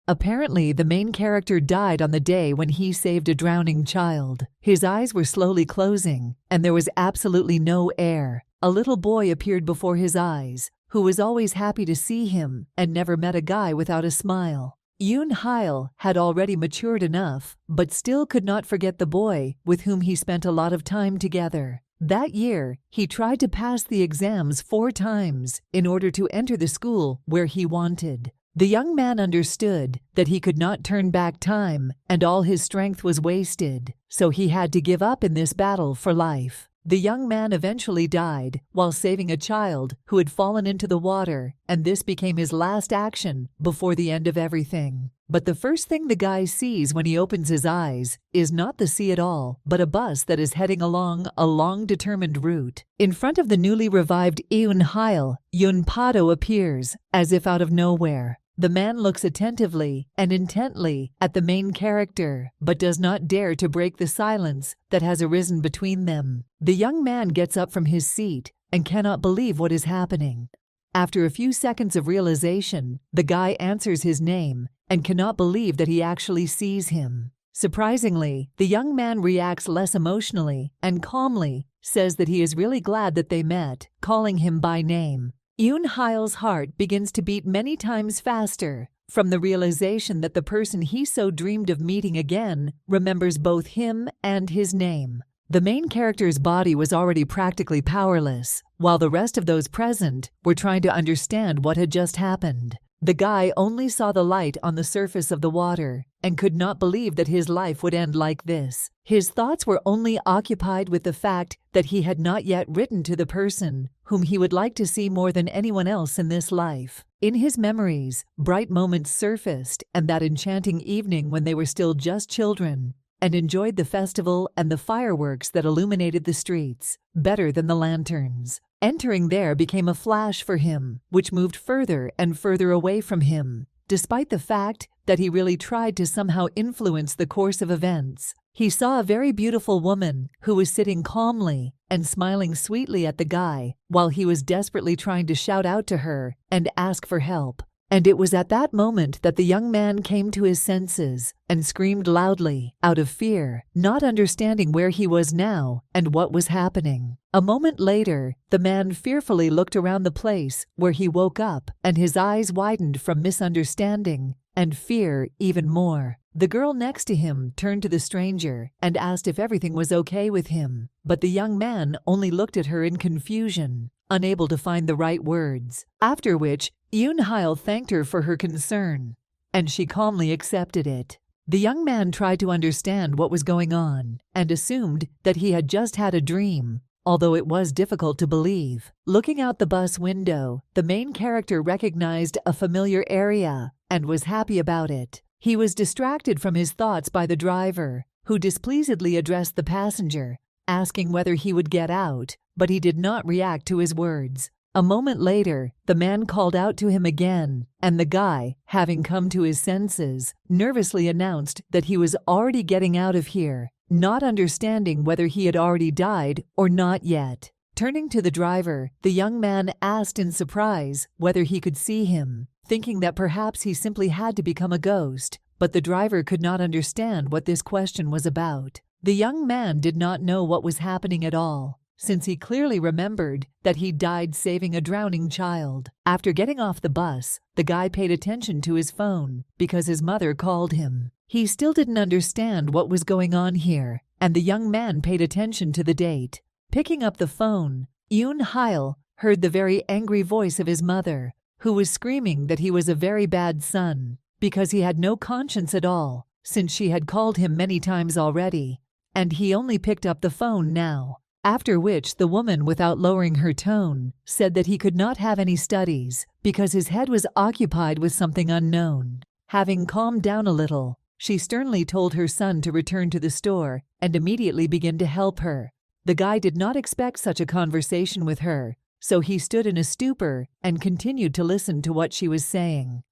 Apparently, the main character died on the day when he saved a drowning child. His eyes were slowly closing, and there was absolutely no air. A little boy appeared before his eyes, who was always happy to see him and never met a guy without a smile. Yoon-hail had already matured enough, but still could not forget the boy with whom he spent a lot of time together. That year, he tried to pass the exams 4 times in order to enter the school where he wanted. The young man understood that he could not turn back time and all his strength was wasted, so he had to give up in this battle for life. The young man eventually died while saving a child who had fallen into the water, and this became his last action before the end of everything. But the first thing the guy sees when he opens his eyes is not the sea at all, but a bus that is heading along a long determined route. In front of the newly revived Yoon-hail, Pado appears, as if out of nowhere. The man looks attentively and intently at the main character, but does not dare to break the silence that has arisen between them. The young man gets up from his seat and cannot believe what is happening. After a few seconds of realization, the guy answers his name and cannot believe that he actually sees him. Surprisingly, the young man reacts less emotionally and calmly says that he is really glad that they met, calling him by name. Yoon-hail's heart begins to beat many times faster from the realization that the person he so dreamed of meeting again remembers both him and his name. The main character's body was already practically powerless, while the rest of those present were trying to understand what had just happened. The guy only saw the light on the surface of the water and could not believe that his life would end like this. His thoughts were only occupied with the fact that he had not yet written to the person whom he would like to see more than anyone else in this life. In his memories, bright moments surfaced, and that enchanting evening when they were still just children and enjoyed the festival and the fireworks that illuminated the streets better than the lanterns. Entering there became a flash for him, which moved further and further away from him, despite the fact that he really tried to somehow influence the course of events. He saw a very beautiful woman who was sitting calmly and smiling sweetly at the guy while he was desperately trying to shout out to her and ask for help. And it was at that moment that the young man came to his senses and screamed loudly out of fear, not understanding where he was now and what was happening. A moment later, the man fearfully looked around the place where he woke up, and his eyes widened from misunderstanding and fear even more. The girl next to him turned to the stranger and asked if everything was okay with him, but the young man only looked at her in confusion, unable to find the right words. After which, Yoon-hail thanked her for her concern, and she calmly accepted it. The young man tried to understand what was going on and assumed that he had just had a dream, although it was difficult to believe. Looking out the bus window, the main character recognized a familiar area and was happy about it. He was distracted from his thoughts by the driver, who displeasedly addressed the passenger, asking whether he would get out, but he did not react to his words. A moment later, the man called out to him again, and the guy, having come to his senses, nervously announced that he was already getting out of here, not understanding whether he had already died or not yet. Turning to the driver, the young man asked in surprise whether he could see him, thinking that perhaps he simply had to become a ghost, but the driver could not understand what this question was about. The young man did not know what was happening at all, since he clearly remembered that he died saving a drowning child. After getting off the bus, the guy paid attention to his phone because his mother called him. He still didn't understand what was going on here, and the young man paid attention to the date. Picking up the phone, Yoon-hail heard the very angry voice of his mother, who was screaming that he was a very bad son because he had no conscience at all, since she had called him many times already, and he only picked up the phone now. After which the woman, without lowering her tone, said that he could not have any studies because his head was occupied with something unknown. Having calmed down a little, she sternly told her son to return to the store and immediately begin to help her. The guy did not expect such a conversation with her, so he stood in a stupor and continued to listen to what she was saying.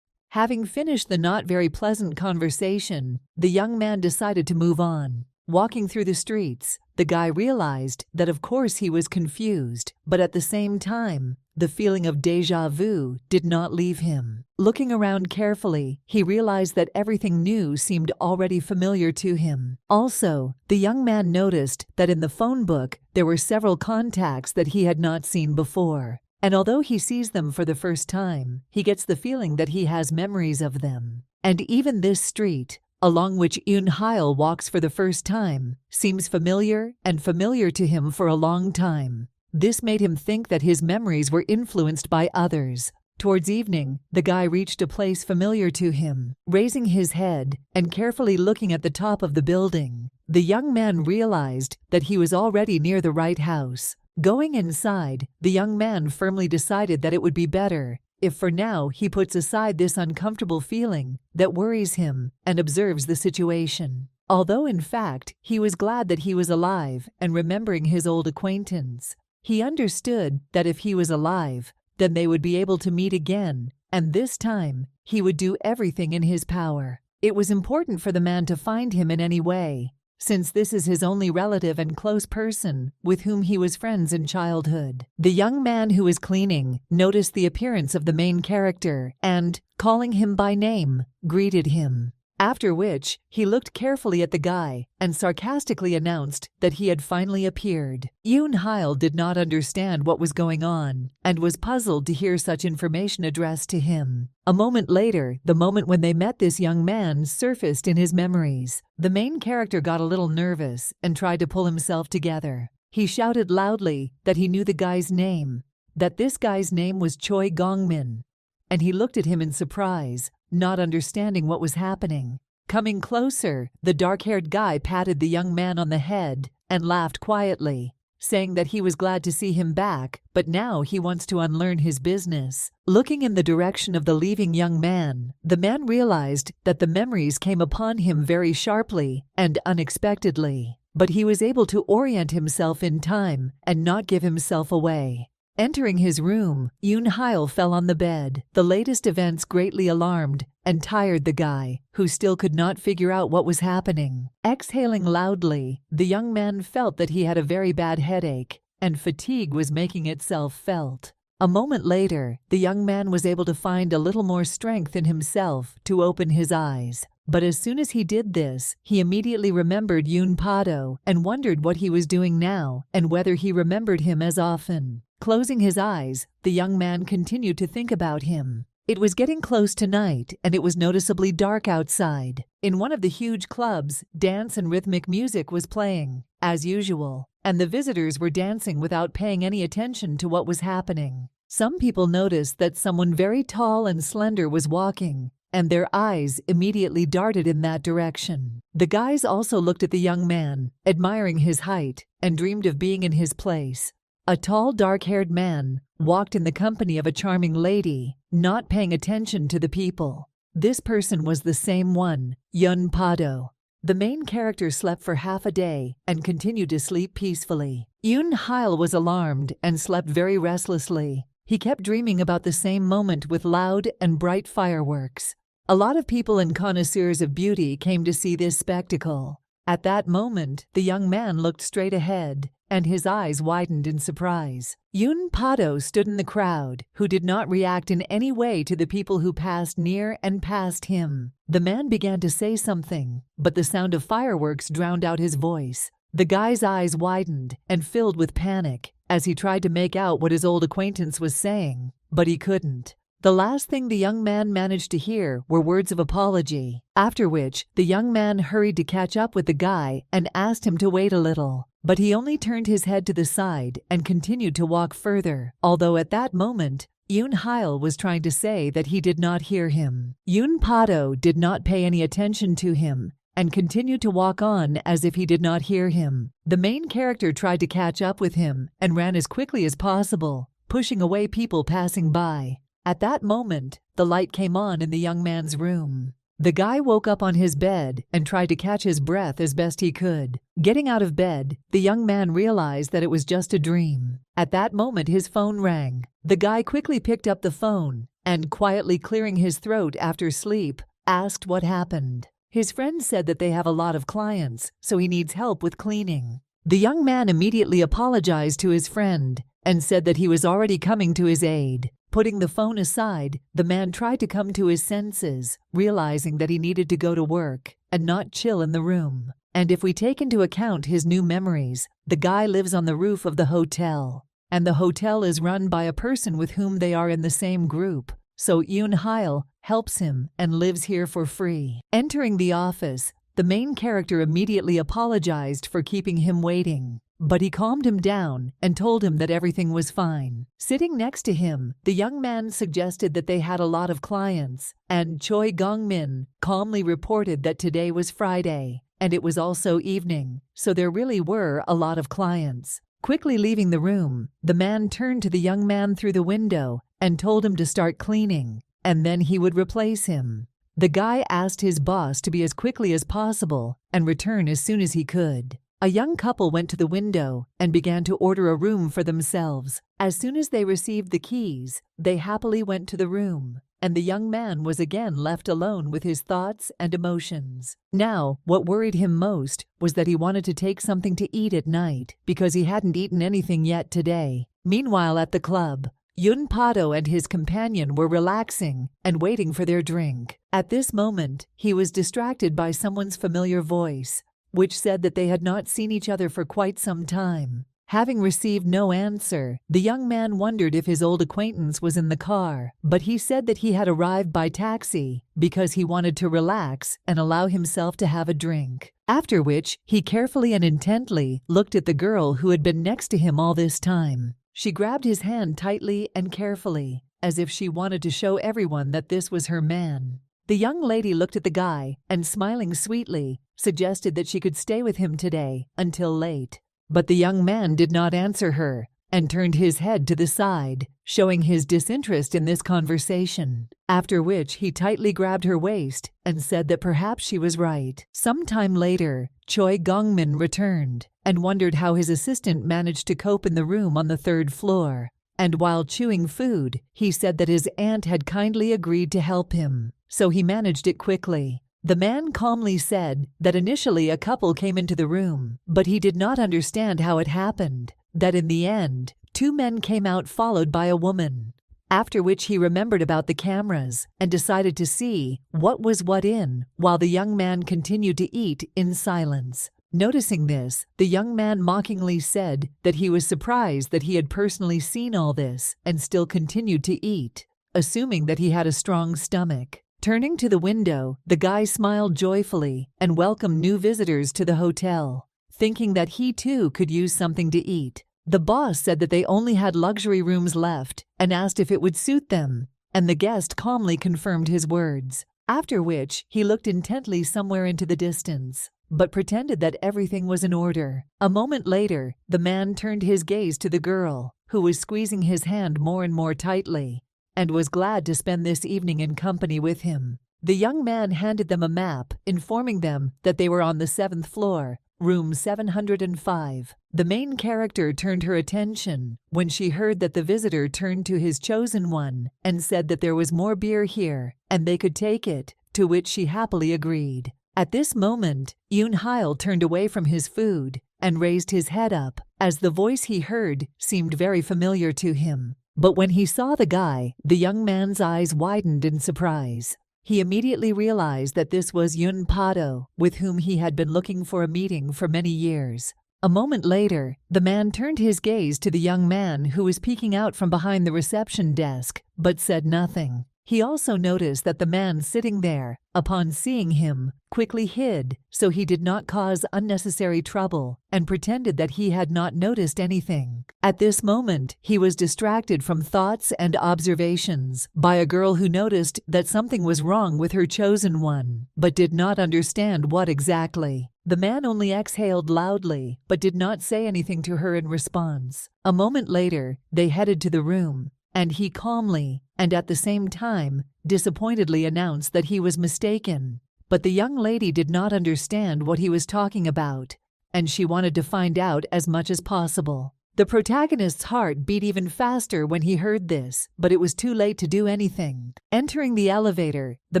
Having finished the not very pleasant conversation, the young man decided to move on. Walking through the streets, The guy realized that of course he was confused, but at the same time, the feeling of déjà vu did not leave him. Looking around carefully, he realized that everything new seemed already familiar to him. Also, the young man noticed that in the phone book there were several contacts that he had not seen before. And although he sees them for the first time, he gets the feeling that he has memories of them. And even this street, along which Yoon-hail walks for the first time, seems familiar to him for a long time. This made him think that his memories were influenced by others. Towards evening, the guy reached a place familiar to him. Raising his head and carefully looking at the top of the building, the young man realized that he was already near the right house. Going inside, the young man firmly decided that it would be better if for now he puts aside this uncomfortable feeling that worries him and observes the situation. Although in fact, he was glad that he was alive and remembering his old acquaintance. He understood that if he was alive, then they would be able to meet again, and this time, he would do everything in his power. It was important for the man to find him in any way, since this is his only relative and close person with whom he was friends in childhood. The young man who was cleaning noticed the appearance of the main character and, calling him by name, greeted him. After which, he looked carefully at the guy and sarcastically announced that he had finally appeared. Yoon-hail did not understand what was going on and was puzzled to hear such information addressed to him. A moment later, the moment when they met this young man surfaced in his memories. The main character got a little nervous and tried to pull himself together. He shouted loudly that he knew the guy's name, that this guy's name was Choi Gongmin, and he looked at him in surprise, not understanding what was happening. Coming closer, the dark-haired guy patted the young man on the head and laughed quietly, saying that he was glad to see him back, but now he wants to unlearn his business. Looking in the direction of the leaving young man, the man realized that the memories came upon him very sharply and unexpectedly, but he was able to orient himself in time and not give himself away. Entering his room, Yoon-hail fell on the bed. The latest events greatly alarmed and tired the guy, who still could not figure out what was happening. Exhaling loudly, the young man felt that he had a very bad headache, and fatigue was making itself felt. A moment later, the young man was able to find a little more strength in himself to open his eyes. But as soon as he did this, he immediately remembered Pado and wondered what he was doing now and whether he remembered him as often. Closing his eyes, the young man continued to think about him. It was getting close to night, and it was noticeably dark outside. In one of the huge clubs, dance and rhythmic music was playing, as usual, and the visitors were dancing without paying any attention to what was happening. Some people noticed that someone very tall and slender was walking, and their eyes immediately darted in that direction. The guys also looked at the young man, admiring his height, and dreamed of being in his place. A tall, dark-haired man walked in the company of a charming lady, not paying attention to the people. This person was the same one, Pado. The main character slept for half a day and continued to sleep peacefully. Yoon-hail was alarmed and slept very restlessly. He kept dreaming about the same moment with loud and bright fireworks. A lot of people and connoisseurs of beauty came to see this spectacle. At that moment, the young man looked straight ahead, and his eyes widened in surprise. Pado stood in the crowd, who did not react in any way to the people who passed near and past him. The man began to say something, but the sound of fireworks drowned out his voice. The guy's eyes widened and filled with panic as he tried to make out what his old acquaintance was saying, but he couldn't. The last thing the young man managed to hear were words of apology, after which the young man hurried to catch up with the guy and asked him to wait a little. But he only turned his head to the side and continued to walk further, although at that moment, Yoon-hail was trying to say that he did not hear him. Pado did not pay any attention to him and continued to walk on as if he did not hear him. The main character tried to catch up with him and ran as quickly as possible, pushing away people passing by. At that moment, the light came on in the young man's room. The guy woke up on his bed and tried to catch his breath as best he could. Getting out of bed, the young man realized that it was just a dream. At that moment, his phone rang. The guy quickly picked up the phone and, quietly clearing his throat after sleep, asked what happened. His friend said that they have a lot of clients, so he needs help with cleaning. The young man immediately apologized to his friend and said that he was already coming to his aid. Putting the phone aside, the man tried to come to his senses, realizing that he needed to go to work and not chill in the room. And if we take into account his new memories, the guy lives on the roof of the hotel, and the hotel is run by a person with whom they are in the same group. So Yoon-hail helps him and lives here for free. Entering the office, the main character immediately apologized for keeping him waiting, but he calmed him down and told him that everything was fine. Sitting next to him, the young man suggested that they had a lot of clients, and Choi Gong-min calmly reported that today was Friday, and it was also evening, so there really were a lot of clients. Quickly leaving the room, the man turned to the young man through the window and told him to start cleaning, and then he would replace him. The guy asked his boss to be as quickly as possible and return as soon as he could. A young couple went to the window and began to order a room for themselves. As soon as they received the keys, they happily went to the room, and the young man was again left alone with his thoughts and emotions. Now, what worried him most was that he wanted to take something to eat at night because he hadn't eaten anything yet today. Meanwhile, at the club, Pado and his companion were relaxing and waiting for their drink. At this moment, he was distracted by someone's familiar voice, which said that they had not seen each other for quite some time. Having received no answer, the young man wondered if his old acquaintance was in the car, but he said that he had arrived by taxi because he wanted to relax and allow himself to have a drink. After which, he carefully and intently looked at the girl who had been next to him all this time. She grabbed his hand tightly and carefully, as if she wanted to show everyone that this was her man. The young lady looked at the guy and, smiling sweetly, suggested that she could stay with him today until late. But the young man did not answer her and turned his head to the side, showing his disinterest in this conversation. After which he tightly grabbed her waist and said that perhaps she was right. Some time later, Choi Gong-min returned and wondered how his assistant managed to cope in the room on the 3rd floor. And while chewing food, he said that his aunt had kindly agreed to help him, so he managed it quickly. The man calmly said that initially a couple came into the room, but he did not understand how it happened, that in the end, 2 men came out followed by a woman. After which he remembered about the cameras and decided to see what was what in, while the young man continued to eat in silence. Noticing this, the young man mockingly said that he was surprised that he had personally seen all this and still continued to eat, assuming that he had a strong stomach. Turning to the window, the guy smiled joyfully and welcomed new visitors to the hotel, thinking that he too could use something to eat. The boss said that they only had luxury rooms left and asked if it would suit them, and the guest calmly confirmed his words. After which, he looked intently somewhere into the distance, but pretended that everything was in order. A moment later, the man turned his gaze to the girl, who was squeezing his hand more and more tightly, and was glad to spend this evening in company with him. The young man handed them a map, informing them that they were on the 7th floor, room 705. The main character turned her attention when she heard that the visitor turned to his chosen one and said that there was more beer here and they could take it, to which she happily agreed. At this moment, Yoon-hail turned away from his food and raised his head up, as the voice he heard seemed very familiar to him. But when he saw the guy, the young man's eyes widened in surprise. He immediately realized that this was Pado, with whom he had been looking for a meeting for many years. A moment later, the man turned his gaze to the young man who was peeking out from behind the reception desk, but said nothing. He also noticed that the man sitting there, upon seeing him, quickly hid so he did not cause unnecessary trouble and pretended that he had not noticed anything. At this moment, he was distracted from thoughts and observations by a girl who noticed that something was wrong with her chosen one, but did not understand what exactly. The man only exhaled loudly, but did not say anything to her in response. A moment later, they headed to the room, and he calmly, and at the same time, disappointedly announced that he was mistaken. But the young lady did not understand what he was talking about, and she wanted to find out as much as possible. The protagonist's heart beat even faster when he heard this, but it was too late to do anything. Entering the elevator, the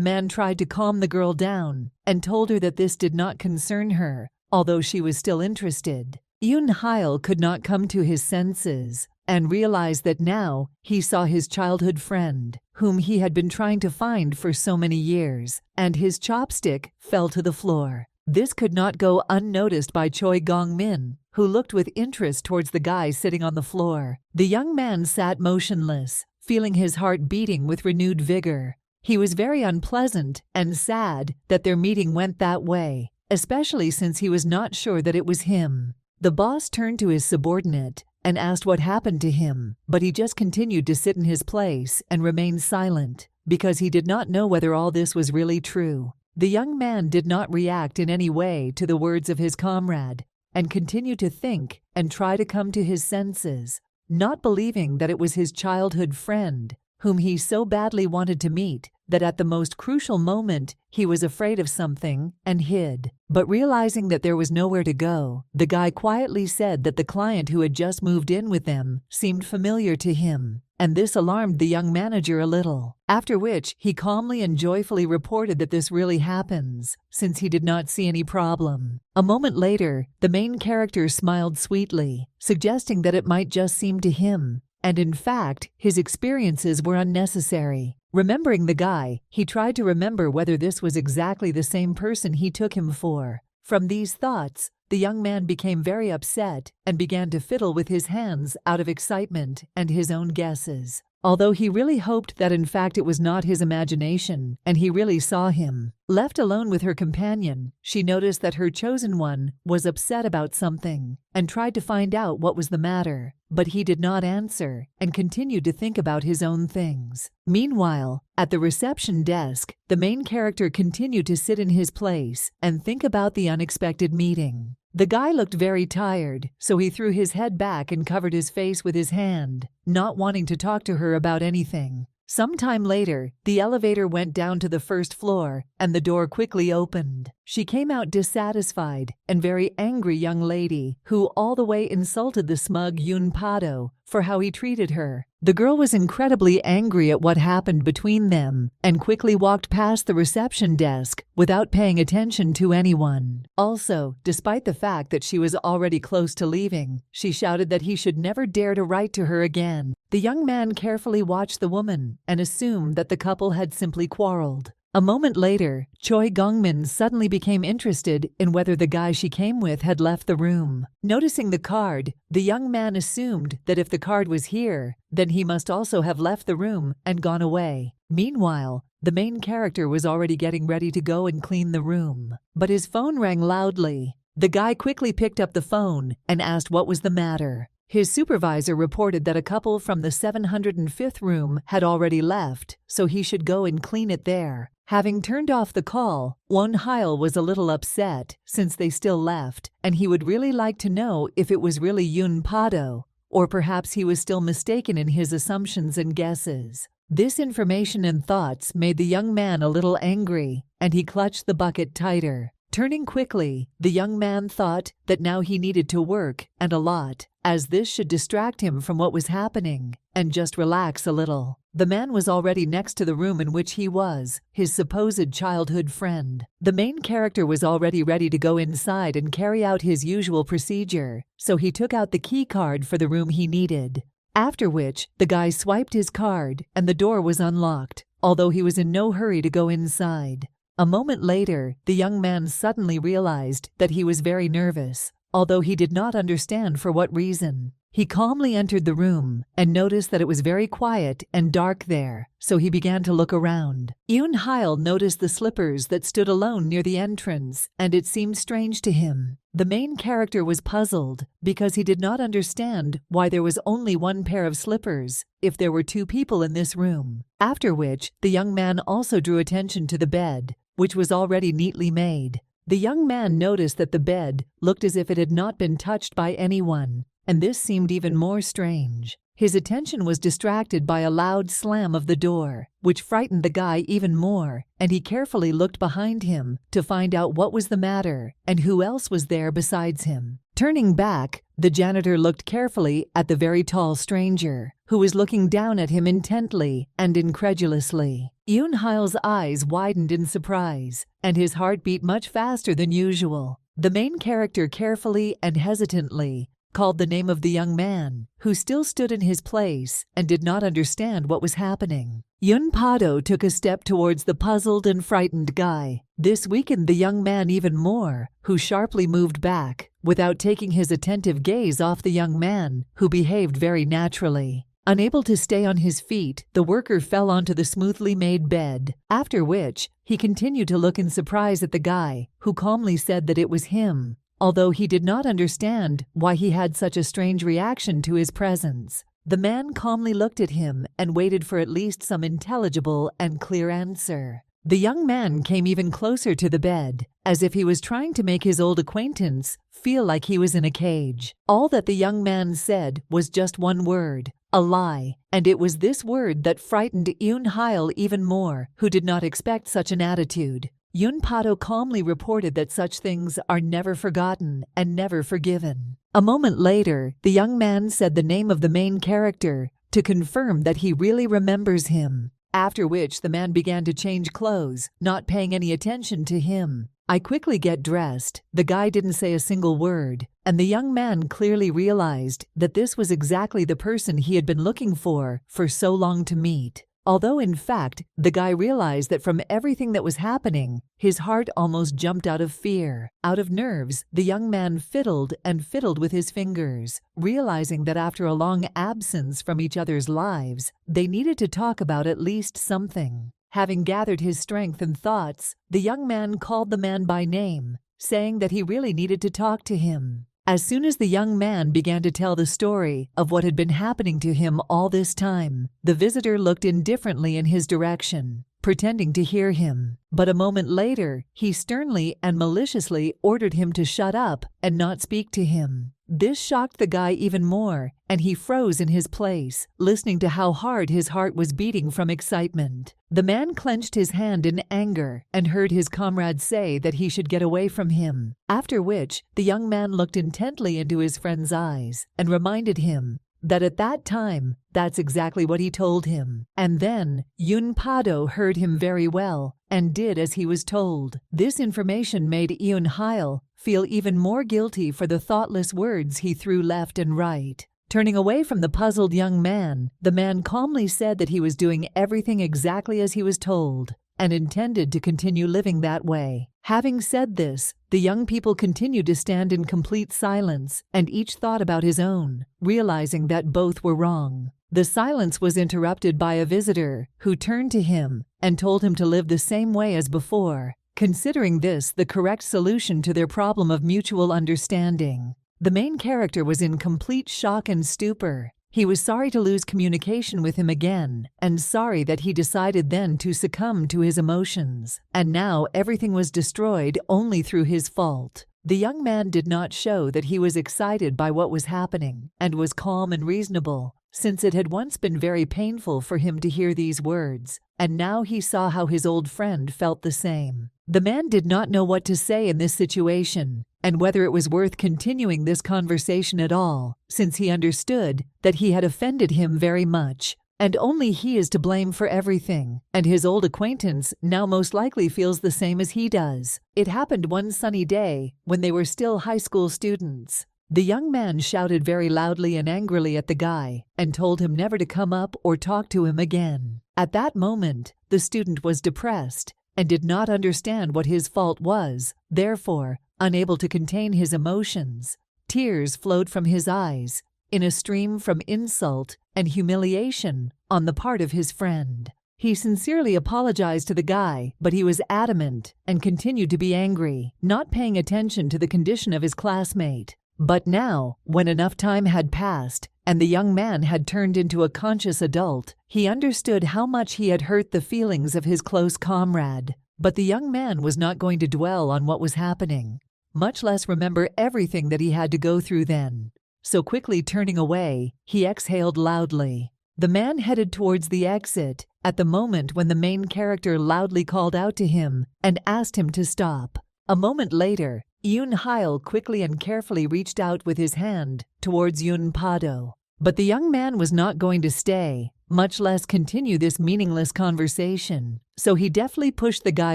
man tried to calm the girl down and told her that this did not concern her, although she was still interested. Yoon-hail could not come to his senses and realized that now he saw his childhood friend, whom he had been trying to find for so many years, and his chopstick fell to the floor. This could not go unnoticed by Choi Gong-min, who looked with interest towards the guy sitting on the floor. The young man sat motionless, feeling his heart beating with renewed vigor. He was very unpleasant and sad that their meeting went that way, especially since he was not sure that it was him. The boss turned to his subordinate and asked what happened to him, but he just continued to sit in his place and remain silent, because he did not know whether all this was really true. The young man did not react in any way to the words of his comrade, and continued to think and try to come to his senses, not believing that it was his childhood friend, whom he so badly wanted to meet, that at the most crucial moment he was afraid of something and hid. But realizing that there was nowhere to go, the guy quietly said that the client who had just moved in with them seemed familiar to him, and this alarmed the young manager a little. After which he calmly and joyfully reported that this really happens, since he did not see any problem. A moment later, the main character smiled sweetly, suggesting that it might just seem to him, and in fact, his experiences were unnecessary. Remembering the guy, he tried to remember whether this was exactly the same person he took him for. From these thoughts, the young man became very upset and began to fiddle with his hands out of excitement and his own guesses, although he really hoped that in fact it was not his imagination and he really saw him. Left alone with her companion, she noticed that her chosen one was upset about something and tried to find out what was the matter, but he did not answer and continued to think about his own things. Meanwhile, at the reception desk, the main character continued to sit in his place and think about the unexpected meeting. The guy looked very tired, so he threw his head back and covered his face with his hand, not wanting to talk to her about anything. Some time later, the elevator went down to the first floor, and the door quickly opened. She came out dissatisfied and very angry young lady, who all the way insulted the smug Pado for how he treated her. The girl was incredibly angry at what happened between them, and quickly walked past the reception desk without paying attention to anyone. Also, despite the fact that she was already close to leaving, she shouted that he should never dare to write to her again. The young man carefully watched the woman and assumed that the couple had simply quarreled. A moment later, Choi Gong-min suddenly became interested in whether the guy she came with had left the room. Noticing the card, the young man assumed that if the card was here, then he must also have left the room and gone away. Meanwhile, the main character was already getting ready to go and clean the room, but his phone rang loudly. The guy quickly picked up the phone and asked what was the matter. His supervisor reported that a couple from the 705th room had already left, so he should go and clean it there. Having turned off the call, Yoon-hail was a little upset since they still left, and he would really like to know if it was really Pado, or perhaps he was still mistaken in his assumptions and guesses. This information and thoughts made the young man a little angry, and he clutched the bucket tighter. Turning quickly, the young man thought that now he needed to work, and a lot, as this should distract him from what was happening, and just relax a little. The man was already next to the room in which he was, his supposed childhood friend. The main character was already ready to go inside and carry out his usual procedure, so he took out the key card for the room he needed. After which, the guy swiped his card, and the door was unlocked, although he was in no hurry to go inside. A moment later, the young man suddenly realized that he was very nervous, although he did not understand for what reason. He calmly entered the room and noticed that it was very quiet and dark there, so he began to look around. Yoon-hail noticed the slippers that stood alone near the entrance, and it seemed strange to him. The main character was puzzled because he did not understand why there was only one pair of slippers if there were two people in this room. After which, the young man also drew attention to the bed, which was already neatly made. The young man noticed that the bed looked as if it had not been touched by anyone, and this seemed even more strange. His attention was distracted by a loud slam of the door, which frightened the guy even more, and he carefully looked behind him to find out what was the matter and who else was there besides him. Turning back, the janitor looked carefully at the very tall stranger, who was looking down at him intently and incredulously. Yoon-hail's eyes widened in surprise, and his heart beat much faster than usual. The main character carefully and hesitantly called the name of the young man, who still stood in his place and did not understand what was happening. Pado took a step towards the puzzled and frightened guy. This weakened the young man even more, who sharply moved back, without taking his attentive gaze off the young man, who behaved very naturally. Unable to stay on his feet, the worker fell onto the smoothly made bed, after which he continued to look in surprise at the guy, who calmly said that it was him, although he did not understand why he had such a strange reaction to his presence. The man calmly looked at him and waited for at least some intelligible and clear answer. The young man came even closer to the bed, as if he was trying to make his old acquaintance feel like he was in a cage. All that the young man said was just one word: a lie, and it was this word that frightened Yun-Hile even more, who did not expect such an attitude. Pado calmly reported that such things are never forgotten and never forgiven. A moment later, the young man said the name of the main character to confirm that he really remembers him, after which the man began to change clothes, not paying any attention to him. I quickly get dressed. The guy didn't say a single word, and the young man clearly realized that this was exactly the person he had been looking for so long to meet. Although in fact, the guy realized that from everything that was happening, his heart almost jumped out of fear. Out of nerves, the young man fiddled and fiddled with his fingers, realizing that after a long absence from each other's lives, they needed to talk about at least something. Having gathered his strength and thoughts, the young man called the man by name, saying that he really needed to talk to him. As soon as the young man began to tell the story of what had been happening to him all this time, the visitor looked indifferently in his direction, pretending to hear him. But a moment later, he sternly and maliciously ordered him to shut up and not speak to him. This shocked the guy even more, and he froze in his place, listening to how hard his heart was beating from excitement. The man clenched his hand in anger and heard his comrade say that he should get away from him, after which the young man looked intently into his friend's eyes and reminded him that at that time, that's exactly what he told him. And then, Pado heard him very well and did as he was told. This information made Yun-Hile feel even more guilty for the thoughtless words he threw left and right. Turning away from the puzzled young man, the man calmly said that he was doing everything exactly as he was told and intended to continue living that way. Having said this, the young people continued to stand in complete silence, and each thought about his own, realizing that both were wrong. The silence was interrupted by a visitor who turned to him and told him to live the same way as before, considering this the correct solution to their problem of mutual understanding. The main character was in complete shock and stupor. He was sorry to lose communication with him again, and sorry that he decided then to succumb to his emotions. And now everything was destroyed only through his fault. The young man did not show that he was excited by what was happening, and was calm and reasonable, since it had once been very painful for him to hear these words, and now he saw how his old friend felt the same. The man did not know what to say in this situation, and whether it was worth continuing this conversation at all, since he understood that he had offended him very much, and only he is to blame for everything, and his old acquaintance now most likely feels the same as he does. It happened one sunny day when they were still high school students. The young man shouted very loudly and angrily at the guy and told him never to come up or talk to him again. At that moment, the student was depressed and did not understand what his fault was. Therefore, unable to contain his emotions, tears flowed from his eyes in a stream from insult and humiliation on the part of his friend. He sincerely apologized to the guy, but he was adamant and continued to be angry, not paying attention to the condition of his classmate. But now, when enough time had passed and the young man had turned into a conscious adult, he understood how much he had hurt the feelings of his close comrade. But the young man was not going to dwell on what was happening, much less remember everything that he had to go through then. So quickly turning away, he exhaled loudly. The man headed towards the exit at the moment when the main character loudly called out to him and asked him to stop. A moment later, Yun-Hile quickly and carefully reached out with his hand towards Pado. But the young man was not going to stay, much less continue this meaningless conversation, so he deftly pushed the guy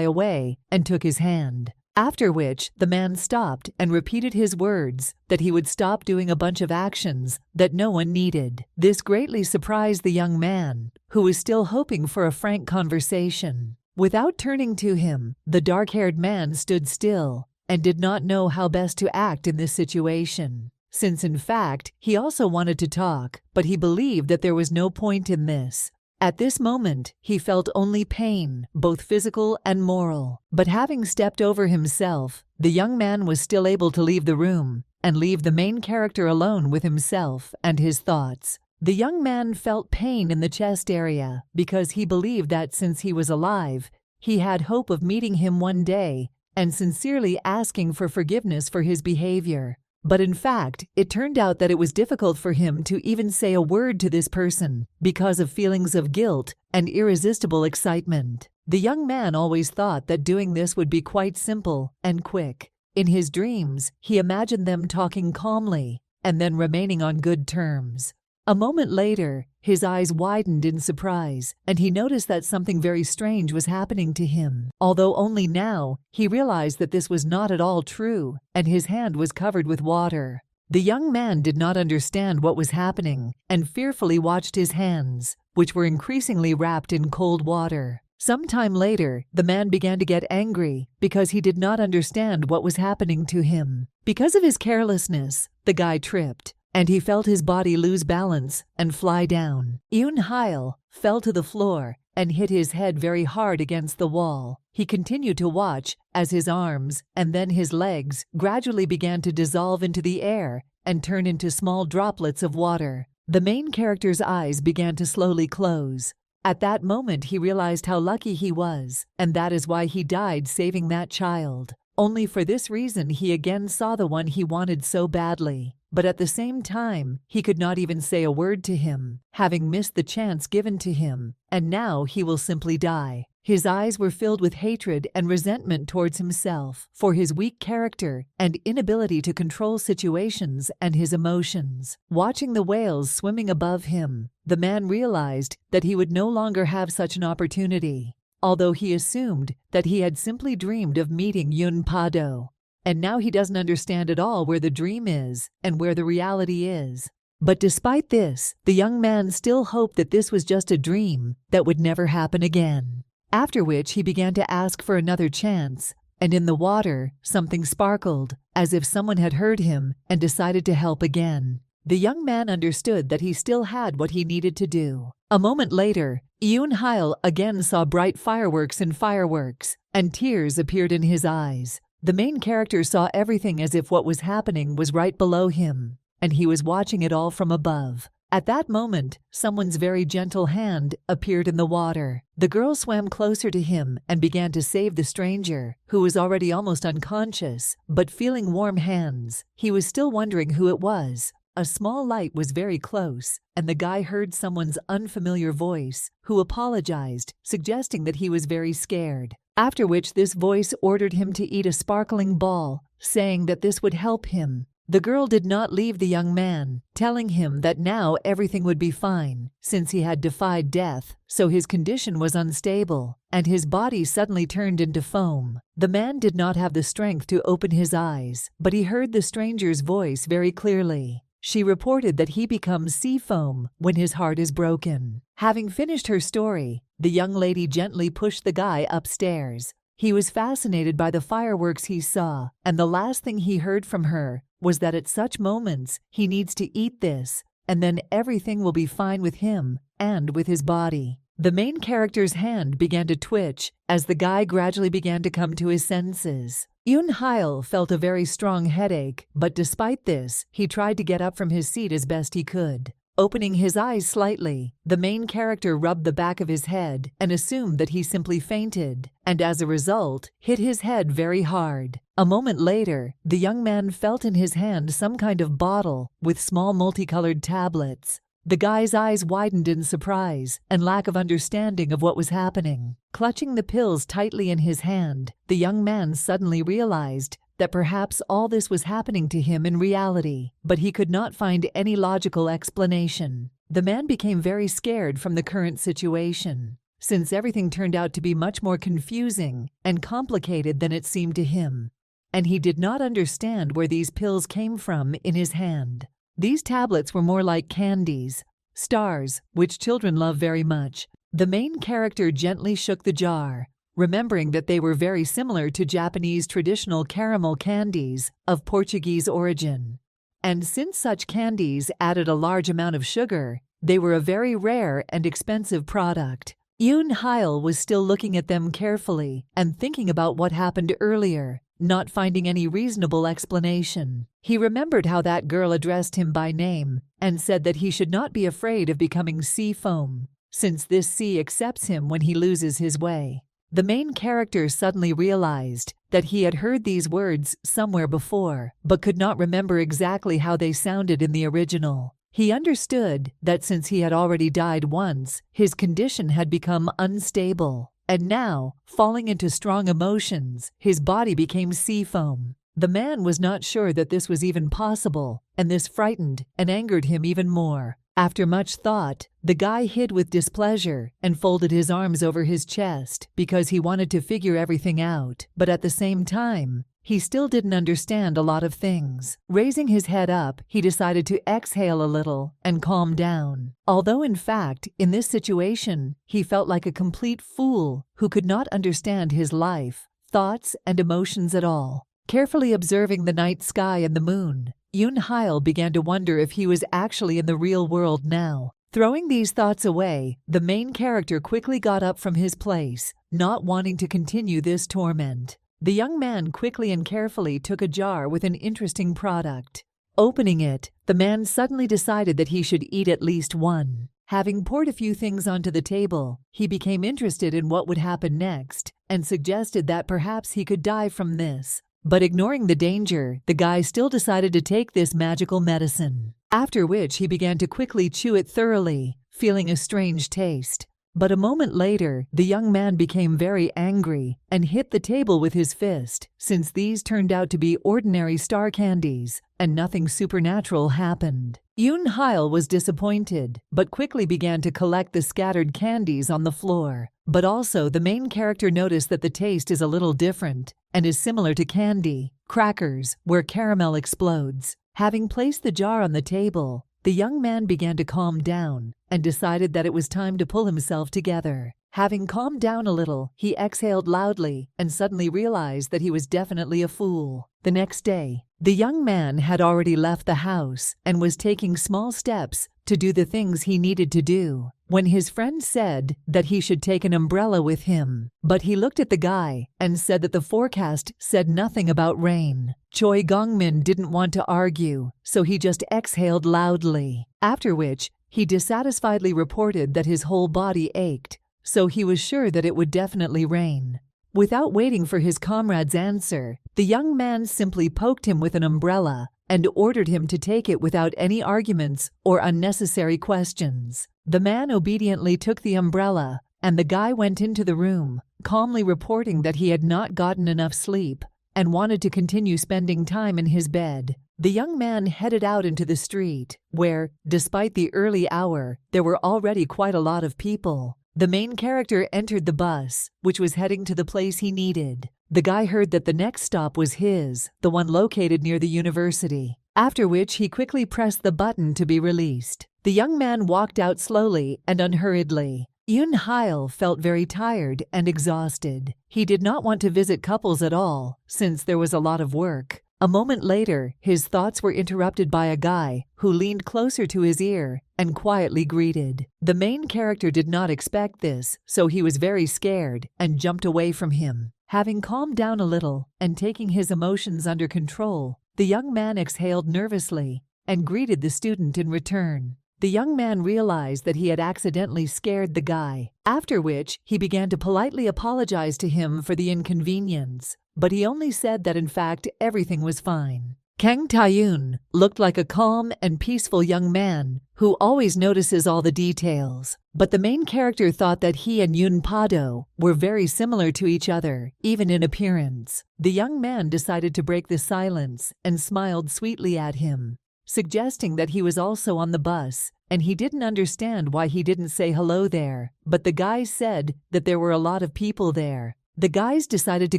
away and took his hand. After which, the man stopped and repeated his words that he would stop doing a bunch of actions that no one needed. This greatly surprised the young man, who was still hoping for a frank conversation. Without turning to him, the dark-haired man stood still and did not know how best to act in this situation, since in fact he also wanted to talk, but he believed that there was no point in this. At this moment, he felt only pain, both physical and moral. But having stepped over himself, the young man was still able to leave the room and leave the main character alone with himself and his thoughts. The young man felt pain in the chest area because he believed that since he was alive, he had hope of meeting him one day and sincerely asking for forgiveness for his behavior. But in fact, it turned out that it was difficult for him to even say a word to this person because of feelings of guilt and irresistible excitement. The young man always thought that doing this would be quite simple and quick. In his dreams, he imagined them talking calmly and then remaining on good terms. A moment later, his eyes widened in surprise, and he noticed that something very strange was happening to him. Although only now, he realized that this was not at all true, and his hand was covered with water. The young man did not understand what was happening, and fearfully watched his hands, which were increasingly wrapped in cold water. Some time later, the man began to get angry because he did not understand what was happening to him. Because of his carelessness, the guy tripped, and he felt his body lose balance and fly down. Heil fell to the floor and hit his head very hard against the wall. He continued to watch as his arms and then his legs gradually began to dissolve into the air and turn into small droplets of water. The main character's eyes began to slowly close. At that moment, he realized how lucky he was, and that is why he died saving that child. Only for this reason he again saw the one he wanted so badly. But at the same time, he could not even say a word to him, having missed the chance given to him, and now he will simply die. His eyes were filled with hatred and resentment towards himself for his weak character and inability to control situations and his emotions. Watching the whales swimming above him, the man realized that he would no longer have such an opportunity, although he assumed that he had simply dreamed of meeting Pado. And now he doesn't understand at all where the dream is and where the reality is. But despite this, the young man still hoped that this was just a dream that would never happen again. After which he began to ask for another chance, and in the water something sparkled, as if someone had heard him and decided to help again. The young man understood that he still had what he needed to do. A moment later, Heil again saw bright fireworks and tears appeared in his eyes. The main character saw everything as if what was happening was right below him, and he was watching it all from above. At that moment, someone's very gentle hand appeared in the water. The girl swam closer to him and began to save the stranger, who was already almost unconscious, but feeling warm hands. He was still wondering who it was. A small light was very close, and the guy heard someone's unfamiliar voice, who apologized, suggesting that he was very scared. After which this voice ordered him to eat a sparkling ball, saying that this would help him. The girl did not leave the young man, telling him that now everything would be fine, since he had defied death, so his condition was unstable, and his body suddenly turned into foam. The man did not have the strength to open his eyes, but he heard the stranger's voice very clearly. She reported that he becomes sea foam when his heart is broken. Having finished her story, the young lady gently pushed the guy upstairs. He was fascinated by the fireworks he saw, and the last thing he heard from her was that at such moments he needs to eat this, and then everything will be fine with him and with his body. The main character's hand began to twitch as the guy gradually began to come to his senses. Heil felt a very strong headache, but despite this, he tried to get up from his seat as best he could. Opening his eyes slightly, the main character rubbed the back of his head and assumed that he simply fainted, and as a result, hit his head very hard. A moment later, the young man felt in his hand some kind of bottle with small multicolored tablets. The guy's eyes widened in surprise and lack of understanding of what was happening. Clutching the pills tightly in his hand, the young man suddenly realized that perhaps all this was happening to him in reality, but he could not find any logical explanation. The man became very scared from the current situation. since everything turned out to be much more confusing and complicated than it seemed to him. And he did not understand where these pills came from in his hand. These tablets were more like candies, stars, which children love very much. The main character gently shook the jar, remembering that they were very similar to Japanese traditional caramel candies of Portuguese origin. And since such candies added a large amount of sugar, they were a very rare and expensive product. Yoon Hail was still looking at them carefully and thinking about what happened earlier, not finding any reasonable explanation. He remembered how that girl addressed him by name and said that he should not be afraid of becoming sea foam, since this sea accepts him when he loses his way. The main character suddenly realized that he had heard these words somewhere before, but could not remember exactly how they sounded in the original. He understood that since he had already died once, his condition had become unstable, and now, falling into strong emotions, his body became sea foam. The man was not sure that this was even possible, and this frightened and angered him even more. After much thought, the guy hid with displeasure and folded his arms over his chest because he wanted to figure everything out, but at the same time, he still didn't understand a lot of things. Raising his head up, he decided to exhale a little and calm down. Although in fact, in this situation, he felt like a complete fool who could not understand his life, thoughts, and emotions at all. Carefully observing the night sky and the moon, Yoon Hail began to wonder if he was actually in the real world now. Throwing these thoughts away, the main character quickly got up from his place, not wanting to continue this torment. The young man quickly and carefully took a jar with an interesting product. Opening it, the man suddenly decided that he should eat at least one. Having poured a few things onto the table, he became interested in what would happen next and suggested that perhaps he could die from this. But ignoring the danger, the guy still decided to take this magical medicine. After which he began to quickly chew it thoroughly, feeling a strange taste. But a moment later, the young man became very angry and hit the table with his fist, since these turned out to be ordinary star candies, and nothing supernatural happened. Yoon Hail was disappointed, but quickly began to collect the scattered candies on the floor. But also, the main character noticed that the taste is a little different and is similar to candy, crackers, where caramel explodes. Having placed the jar on the table, the young man began to calm down and decided that it was time to pull himself together. Having calmed down a little, he exhaled loudly and suddenly realized that he was definitely a fool. The next day, the young man had already left the house and was taking small steps to do the things he needed to do, when his friend said that he should take an umbrella with him. But he looked at the guy and said that the forecast said nothing about rain. Choi Gongmin didn't want to argue, so he just exhaled loudly, after which he dissatisfiedly reported that his whole body ached, so he was sure that it would definitely rain. Without waiting for his comrade's answer, the young man simply poked him with an umbrella and ordered him to take it without any arguments or unnecessary questions. The man obediently took the umbrella, and the guy went into the room, calmly reporting that he had not gotten enough sleep and wanted to continue spending time in his bed. The young man headed out into the street, where, despite the early hour, there were already quite a lot of people. The main character entered the bus, which was heading to the place he needed. The guy heard that the next stop was his, the one located near the university, after which he quickly pressed the button to be released. The young man walked out slowly and unhurriedly. Yoon Hail felt very tired and exhausted. He did not want to visit couples at all, since there was a lot of work. A moment later, his thoughts were interrupted by a guy who leaned closer to his ear and quietly greeted. The main character did not expect this, so he was very scared and jumped away from him. Having calmed down a little and taking his emotions under control, the young man exhaled nervously and greeted the student in return. The young man realized that he had accidentally scared the guy, after which he began to politely apologize to him for the inconvenience, but he only said that in fact everything was fine. Kang Tae-yoon looked like a calm and peaceful young man who always notices all the details, but the main character thought that he and Yoon Pado were very similar to each other, even in appearance. The young man decided to break the silence and smiled sweetly at him. suggesting that he was also on the bus, and he didn't understand why he didn't say hello there, but the guys said that there were a lot of people there. The guys decided to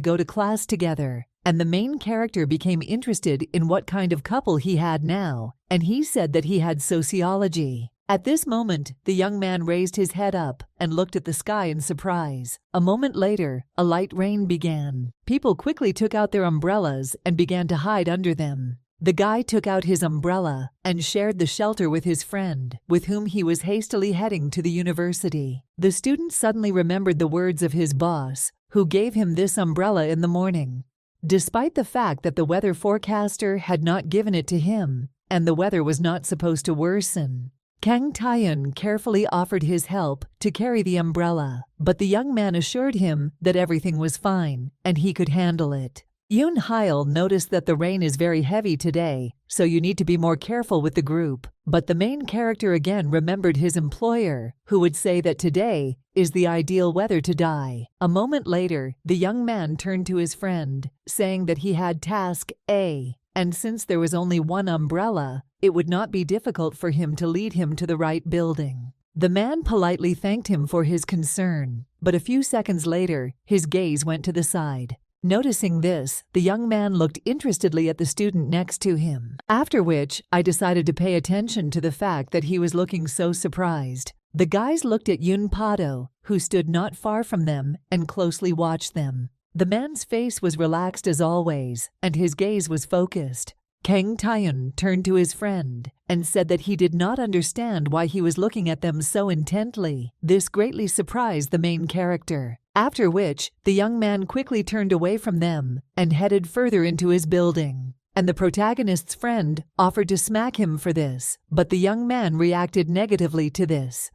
go to class together, and the main character became interested in what kind of couple he had now, and he said that he had sociology. At this moment, the young man raised his head up and looked at the sky in surprise. A moment later, a light rain began. People quickly took out their umbrellas and began to hide under them. The guy took out his umbrella and shared the shelter with his friend, with whom he was hastily heading to the university. The student suddenly remembered the words of his boss, who gave him this umbrella in the morning. Despite the fact that the weather forecaster had not given it to him, and the weather was not supposed to worsen, Kang Tae-eun carefully offered his help to carry the umbrella, but the young man assured him that everything was fine and he could handle it. Yoon Hyul noticed that the rain is very heavy today, so you need to be more careful with the group. But the main character again remembered his employer, who would say that today is the ideal weather to die. A moment later, the young man turned to his friend, saying that he had task A, and since there was only one umbrella, it would not be difficult for him to lead him to the right building. The man politely thanked him for his concern, but a few seconds later, his gaze went to the side. Noticing this, the young man looked interestedly at the student next to him, after which I decided to pay attention to the fact that he was looking so surprised. The guys looked at Yoon Pado, who stood not far from them, and closely watched them. The man's face was relaxed as always, and his gaze was focused. Kang Tae-eun turned to his friend and said that he did not understand why he was looking at them so intently. This greatly surprised the main character. After which, the young man quickly turned away from them and headed further into his building. And the protagonist's friend offered to smack him for this, but the young man reacted negatively to this.